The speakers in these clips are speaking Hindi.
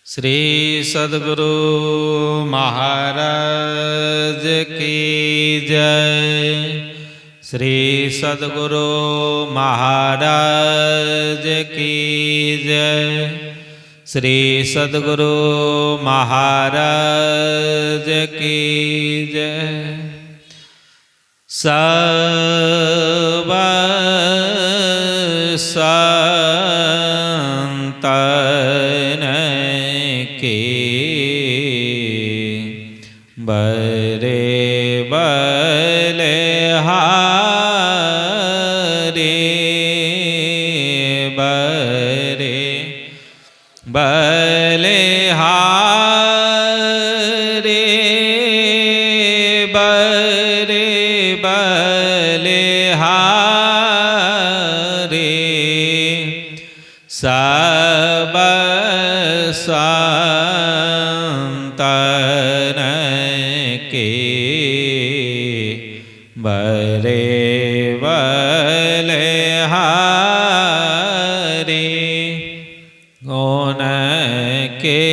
श्री सद्गुरु महाराज की जय। श्री सद्गुरु महाराज की जय। श्री सद्गुरु महाराज की जय। सब संतन के बरे बलिहारी, बरे बलिहारी, बरे बलिहारी। सब संतन के बरे बलिहारी। उनके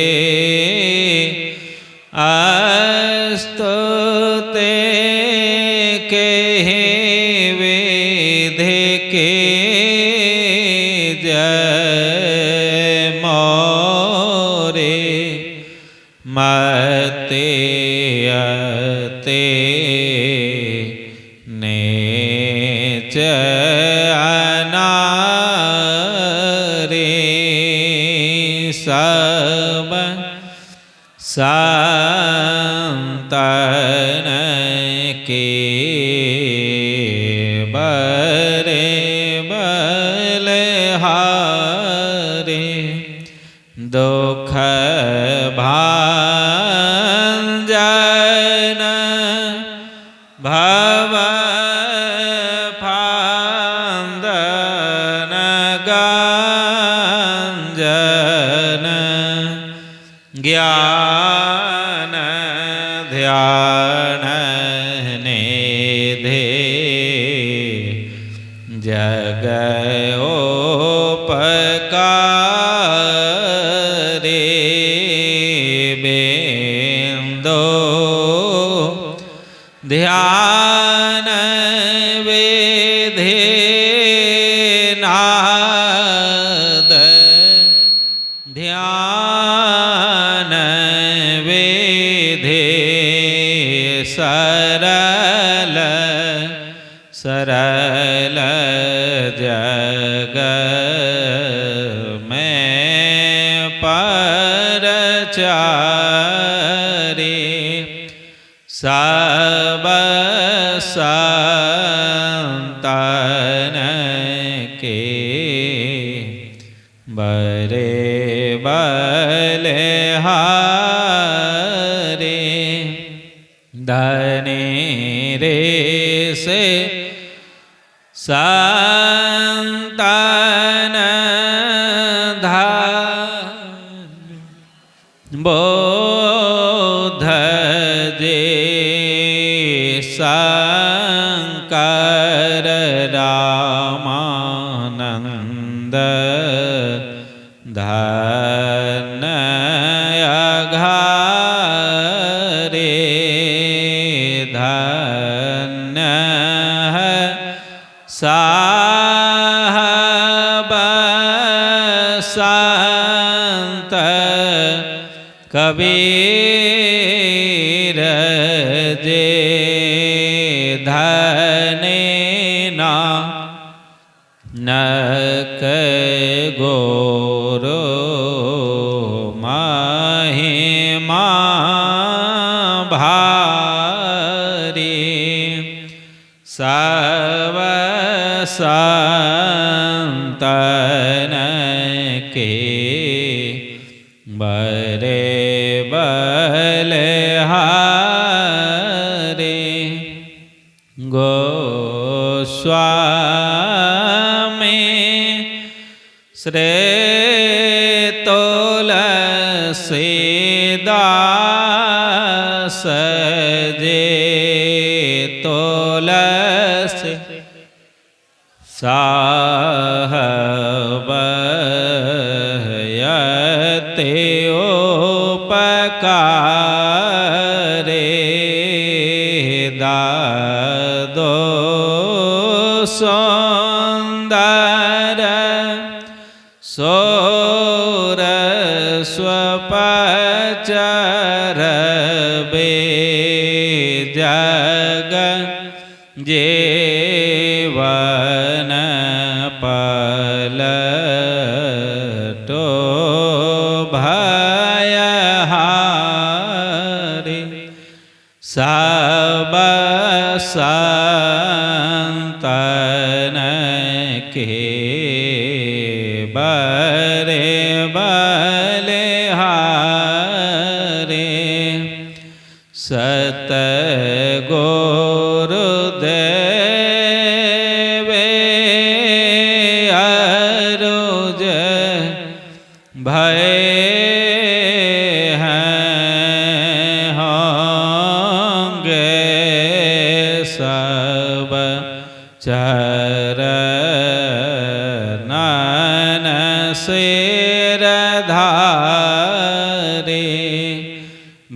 स्तुति के विधि के जय मोरे मते अते नेच अनारे। सब संतन के बरे बलिहारी। दुख भांजन भव फांदन गांजन। ज्ञान ध्यान निधि जग उपकारी। बिंदु ध्यान विधि नाद, ध्यान विधि सरल सरल जग में परचारी। सब संतन के बरे बलिहारी। धनी रे से संतन धन बोध जे शंकर रामानंद धन अघारे। धन्य साहब संत कबीर जे धने नानक गोरो महिमा भारी। सब संतन के बरे बलिहारी। गोस्वामी श्री तुलसीदास जे तुलसी साहब यते उपकारे दादो सुंदर सोरस्वपचर बे जग जीवन पलटो भयहारी सब संतन के बरे बलिहारी सतगुरुदेव अरुज भय होंगे सब चरणन सिरधारी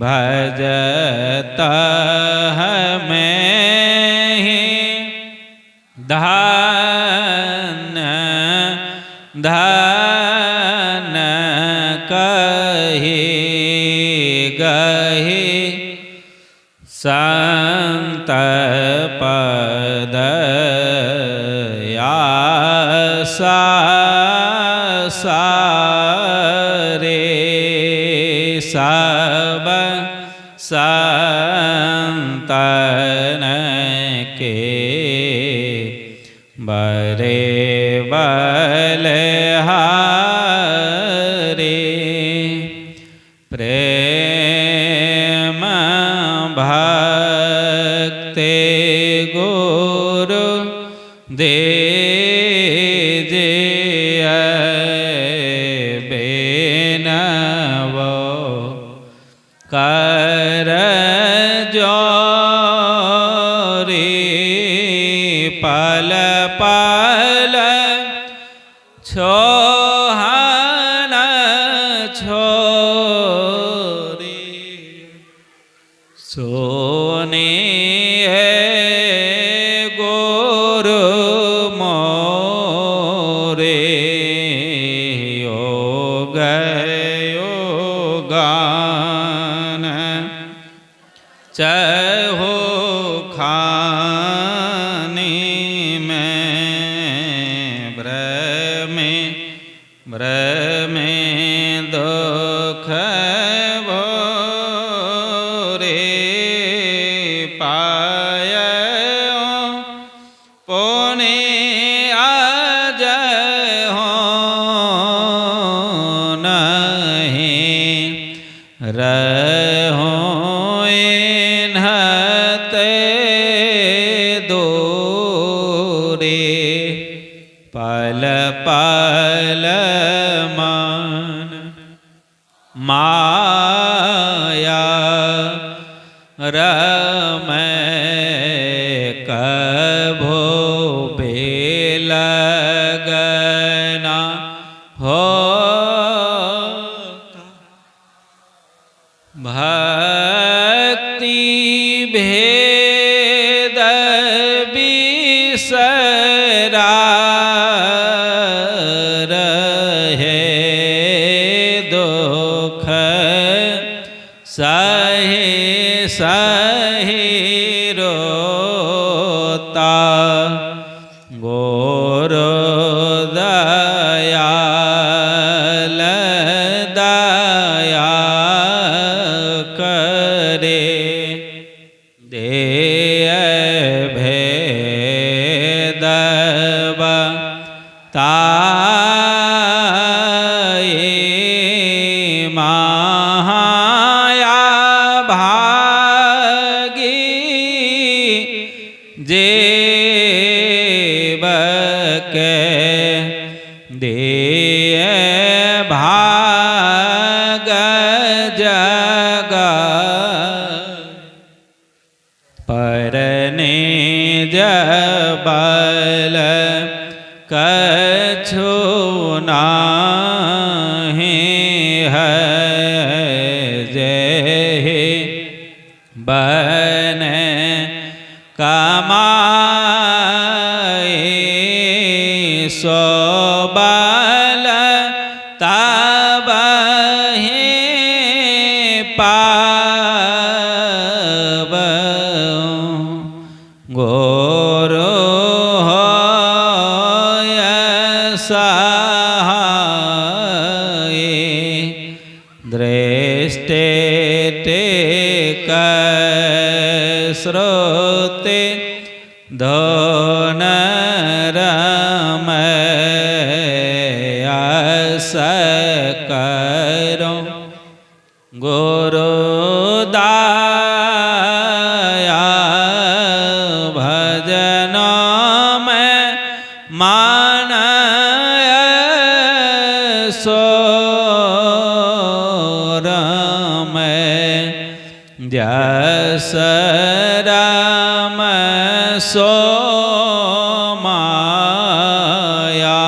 भजत हमें ही धन धन कही गही संत पद आसा सारे सब संतन के बरे बलिहारी प्रेम भक्ति गुरु दीजिए बेनवो कर जोरी पल पल छोहन छोरी सुनिए गुरु मोरे योग योगान चहो खानी में भ्रमे दुख भोरे पायो पुण्य आज हो नहीं रहो इन्हते दूरे पल पल मान माया रमै कभो बेलगना हो भक्ति भेद बिसरा रहे दुख सहे सहे रोता गोरो दयाल दया करे दे भेद ताये माया भागी जेब के दे भाग जगा परने जबल कछु नाही है जेहि बने कमाए सो बल तबहि पावऊँ। गुरु होय सहाय दृष्टि टेक श्रुति धन रमय अस करो गुरु दाया भजन में मान सोर में जस राम सो माया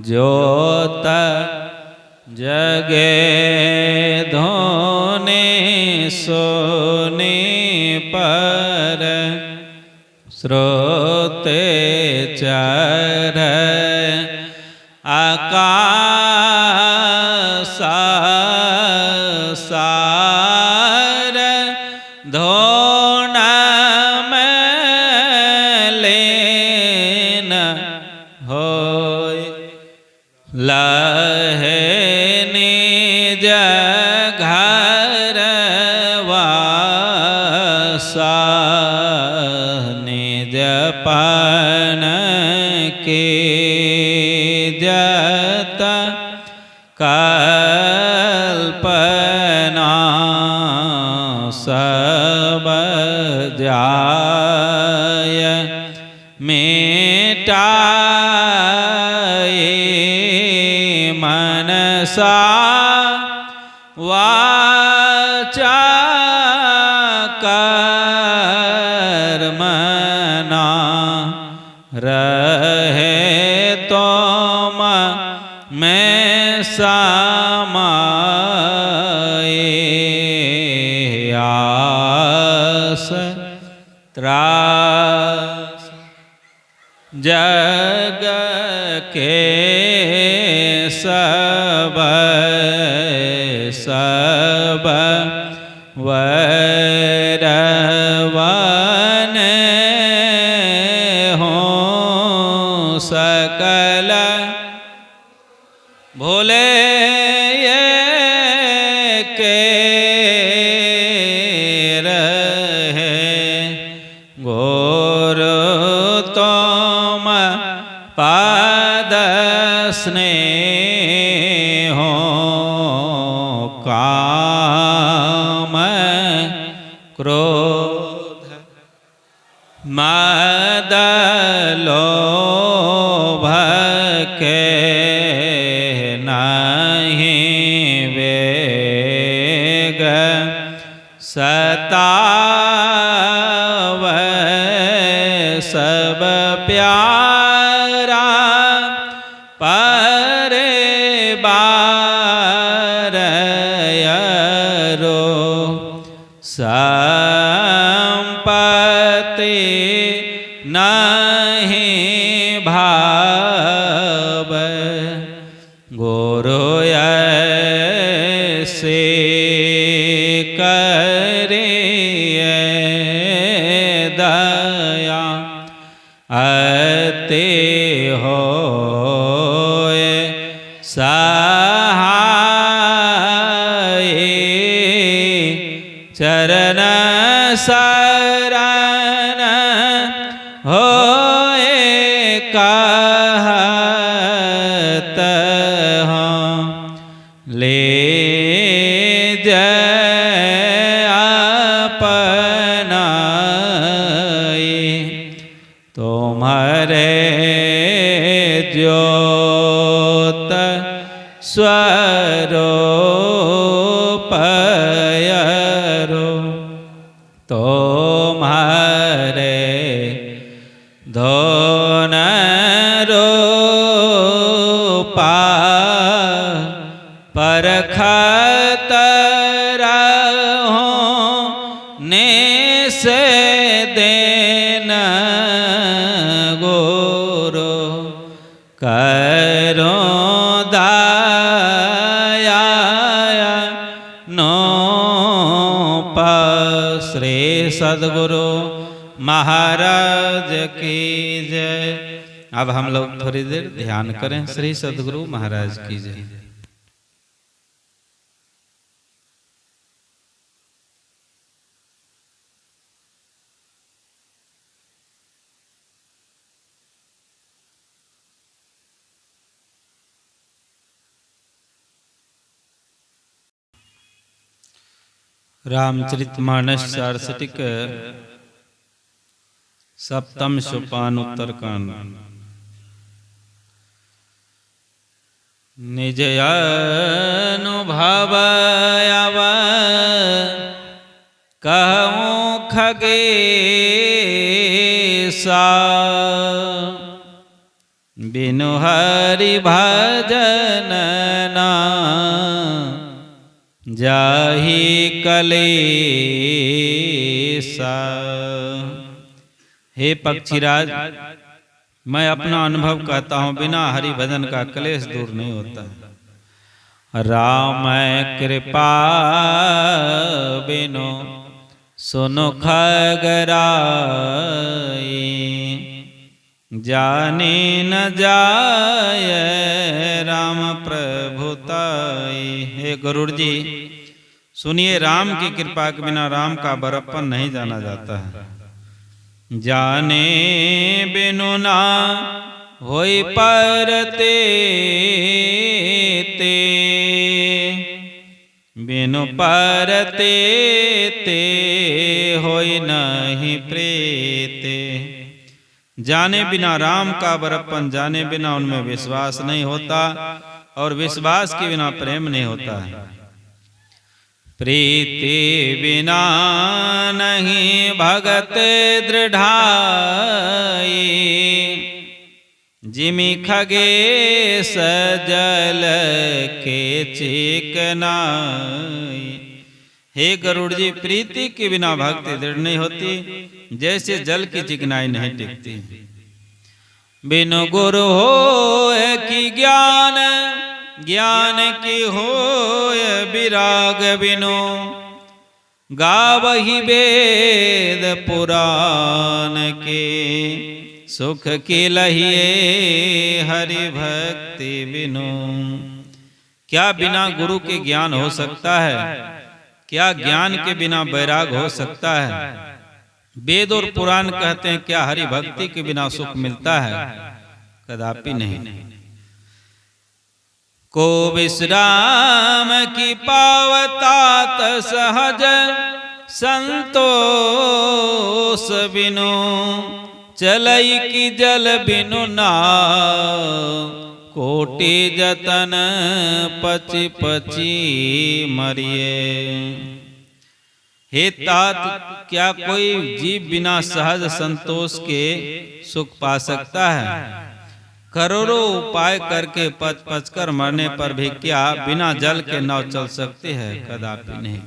ज्योत जगे धोने सोने पर श्रोते चर आकाश सार धोन में लेन होय लहे निज घर वासा निज पन के जत कल्पना सब जाय मिटाए मनसा वाचा कर्मणा रहे तुम में समाये आस त्रास जग के सब सब वैरवन हो सकल भोले ये के रहे गुरु तुम पाद स्नेहो काम क्रोध मद लोभ के नहीं वेग सतावै सब प्यारा परे बारयरो संपत्ति नहीं भाव गुरु ऐसे करिए दया अति होए सहाय चरण शरण होए कहत हूँ ले अपनाए तुम्हारे ज्योत स्वरूप तुम्हारे धोन रूपा परखा तरहों ने से देन गुरु करो दाया नो श्री सद्गुरु महाराज की जय। अब हम लोग थोड़ी देर ध्यान करें। श्री सद्गुरु महाराज की जय। रामचरितमानस सारस्वतिक सप्तम सोपान उत्तरकांड। निज अनुभव कहूँ खगेसा बिनु हरि भजन ना जाहि कलेसा। हे पक्षीराज, मैं अपना अनुभव कहता हूँ, बिना हरि भजन का क्लेश दूर नहीं होता। राम कृपा बिनु सुनो खगराई जाने न जाय राम प्रभुताई। हे गरुड़ जी, सुनिए, राम की कृपा के बिना राम का बड़प्पन नहीं जाना जाता है। जाने बिनु ना होई परते ते बिनु परते ते होई नहीं प्रीते। जाने बिना राम का बड़प्पन, जाने बिना उनमें विश्वास नहीं होता और विश्वास के बिना प्रेम नहीं होता है। प्रीति बिना नहीं भगत दृढ़ाई जिमि खगेश जल के चिकनाई। हे गरुड़ जी, प्रीति के बिना भक्ति दृढ़ नहीं होती, जैसे जल की चिकनाई नहीं टिकती। बिनु गुरु होय कि ज्ञान, ज्ञान की होय विराग बिनु गावहि वेद पुराण के सुख के लहिए हरि भक्ति बिनु। क्या बिना गुरु के ज्ञान हो सकता है? क्या ज्ञान के बिना वैराग हो सकता है? वेद और पुराण कहते हैं, क्या हरि भक्ति के बिना सुख मिलता है? कदापि नहीं। को विश्राम की पावतात सहज संतोष बिनु चलई की जल बिनु नाव कोटि जतन पची पची मरिए। हे तात, क्या कोई जीव बिना सहज संतोष के सुख पा सकता है? करोड़ों उपाय करके पच पच कर मरने पर भी क्या बिना जल के नाव चल सकते हैं? कदापि नहीं।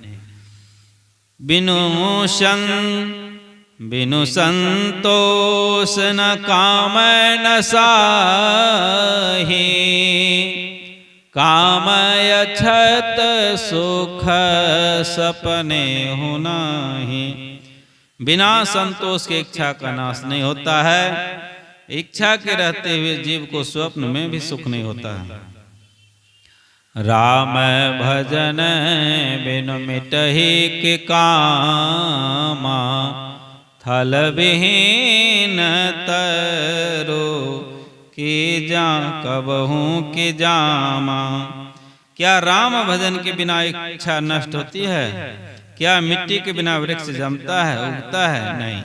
बिनु संतोष न काम न साही कामय छत सुख सपने हो नाही। बिना संतोष के इच्छा का नाश नहीं होता है। इच्छा के रहते हुए जीव को स्वप्न में भी सुख नहीं होता है। राम भजन बिनु मिटहि के कामा थल विहीन तरो की जा कबहू की जामा। क्या राम भजन के बिना इच्छा नष्ट होती है? क्या मिट्टी के बिना वृक्ष जमता है, उगता है? नहीं।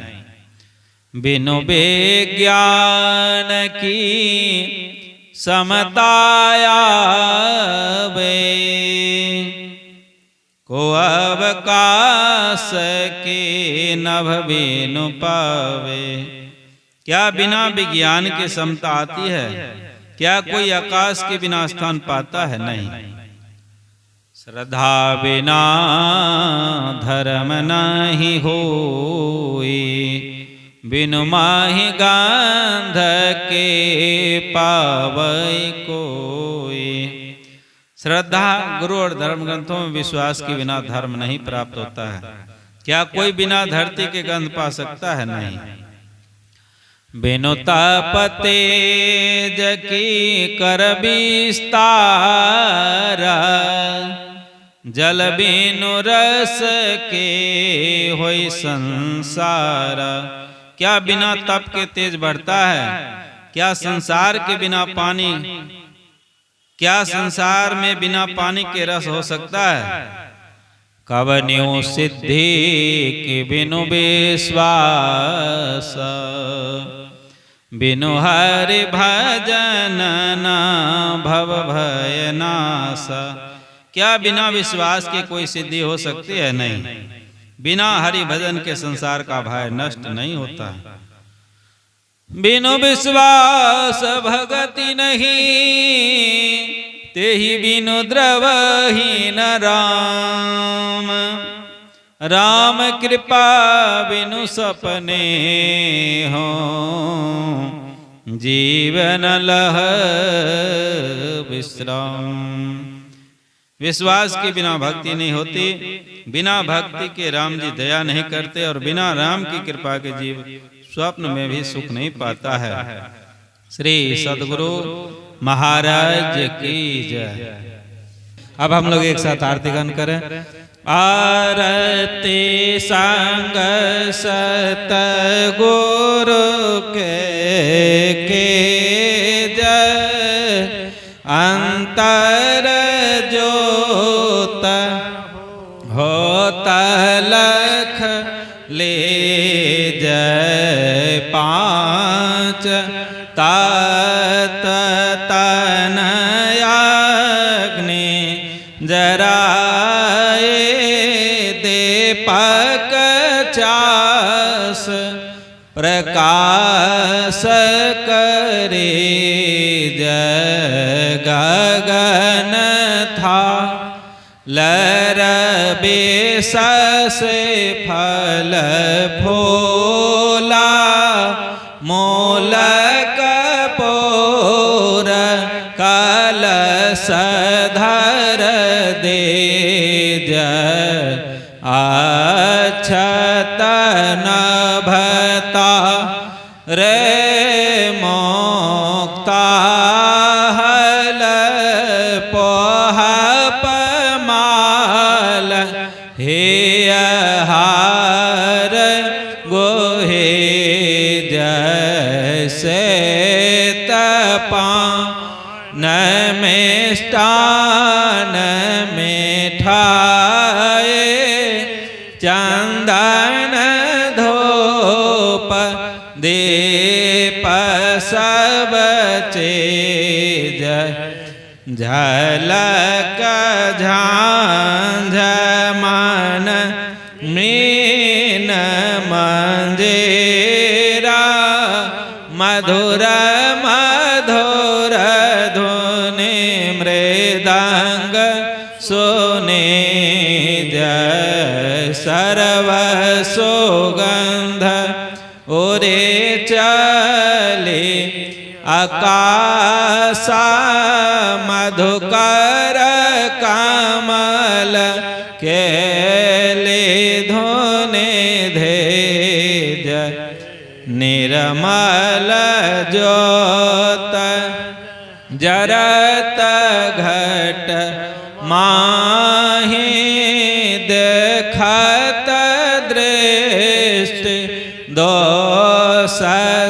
बिनु विज्ञान की समताया वे को अवकाश के नभ बिनु पावे। क्या बिना विज्ञान के समता आती है? क्या कोई आकाश के बिना स्थान पाता है? नहीं। श्रद्धा बिना धर्म नाही होई, बिनु माहि गांध के पावै कोई। श्रद्धा, गुरु और धर्म ग्रंथों में विश्वास के बिना धर्म नहीं प्राप्त होता है। क्या कोई बिना धरती के गंध पा सकता है? नहीं। बिनु तप तेज की कर विस्तारा, जल बिनु रस के होई संसार। क्या बिना तप के तेज बढ़ता है? क्या संसार के बिना पानी, क्या संसार में बिना पानी के रस हो सकता है? कवन्यो सिद्धि के बिनु विश्वास, बिनु हरि भजन न भव भय नाश। क्या बिना विश्वास के कोई सिद्धि हो सकती है? नहीं। बिना हरि भजन के संसार का भय नष्ट नहीं होता। बिनु विश्वास भगति नहीं, तेहि बिनु द्रवहीन राम। राम कृपा बिनु सपने हो, जीवन लह विश्राम। विश्वास के बिना भक्ति नहीं होती, बिना भक्ति के राम जी दया नहीं करते, और बिना राम की कृपा के जीव स्वप्न में भी सुख नहीं पाता है। श्री सद्गुरु महाराज की जय। अब हम लोग एक साथ आरती गान करें। आरती संग सतगुरु के जय, अंतर जोत होता लख ले जय। पांच तात तनयाग्नि जराए, दीपक चास प्रकाश करे जय। गगन था लरबे से फल फूला, मूलक पोर कलश धर दे जय। अक्षत नभता रे मोक्ता हल पोहप माल, हे हार गोहे जैसे तपान मिष्टान मिठाए, चंदन धूप दीप सब चीज, झलक झांझ मन मीन मंजीरा, मधुर मधुर धुनि मृदंग सुने जय। सर्व सुगंध उरे चले आकाशा, मधुकर कमल केले धुने धे जय। निर्मल ज्योत जरत घट माहि, देखत दृष्टि दोष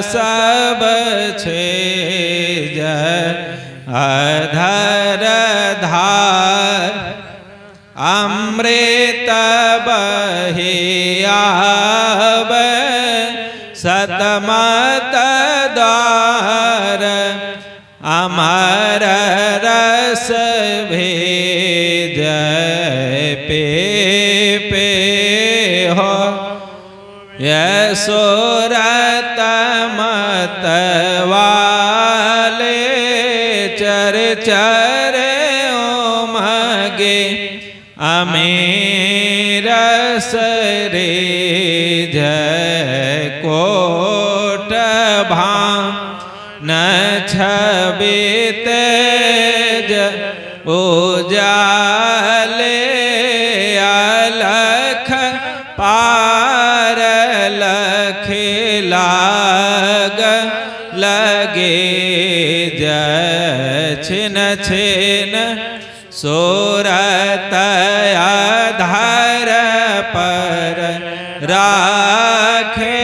सब छे जय। अधर धार अमृत बहियावे, सतमत द्वार अमर रस भेज। पे पे हो यशोरत मत वाले, चर चर ओमगे रस रे जय कोट भान छवि तेज उजाले अलख पार लखे लाग लगे जय छिन छिन सोरत आधार पर राखे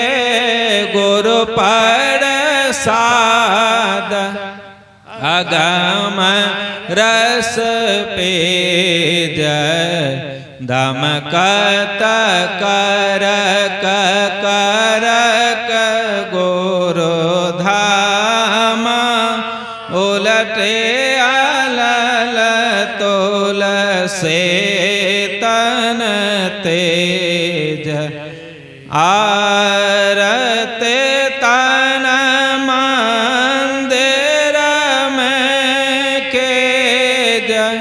गुरु पर साद अगम रस पे जय दमकत करक करक गुरु धाम उलटे अलल तोल से तन तेज आरते तन मंदिर में के जय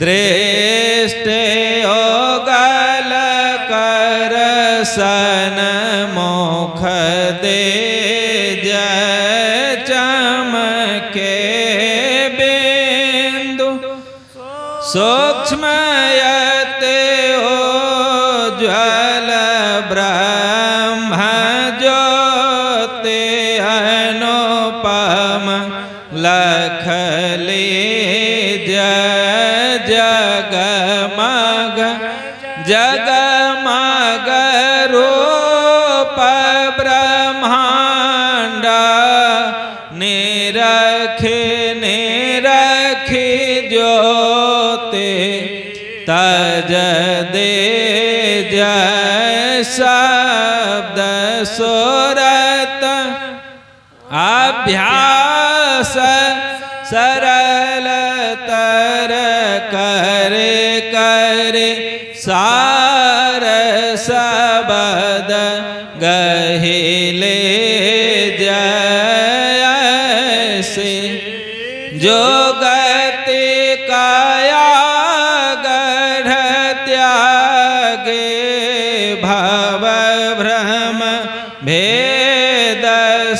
दृष्टि ओगल कर सन मुख दे जय चमके बिंदु सूक्ष्मयते हो ज्वल ब्रह्म ज्योति अनुपम लखले जय जगमग जगमग रूप ब्रह्मांड निरखे निरखी ज्योति तज दे जय शब्द सुरत अभ्यास सरल तर करे करे सार सबद गहिले जय से जो गति काया गढ़ त्यागे भव भ्रम भेद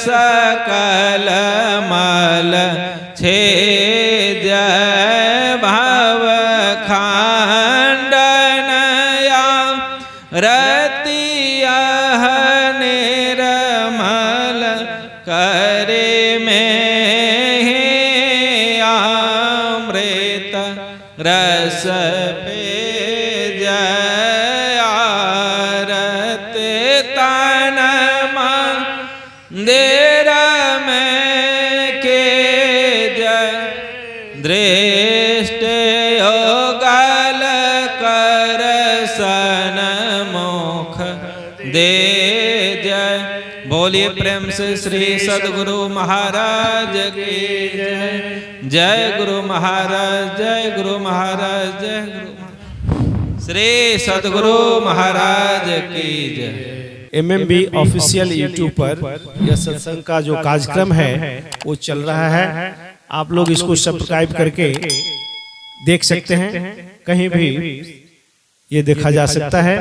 सकल मल छे जय भव खांडनया रतिया निर्मल करे में अमृत रस पे जय आरत तन मंदिर में के जय दृष्टि योगल कर सन मुख दे जय। बोलिए प्रेम से श्री सद्गुरु महाराज की जय। जय गुरु महाराज, जय गुरु महाराज, जय गुरु महाराज। श्री सद्गुरु महाराज की जय। MMB ऑफिशियल यूट्यूब पर यह सत्संग का जो कार्यक्रम है वो चल रहा है। आप लोग इसको सब्सक्राइब करके देख सकते हैं, कहीं भी ये देखा जा सकता है।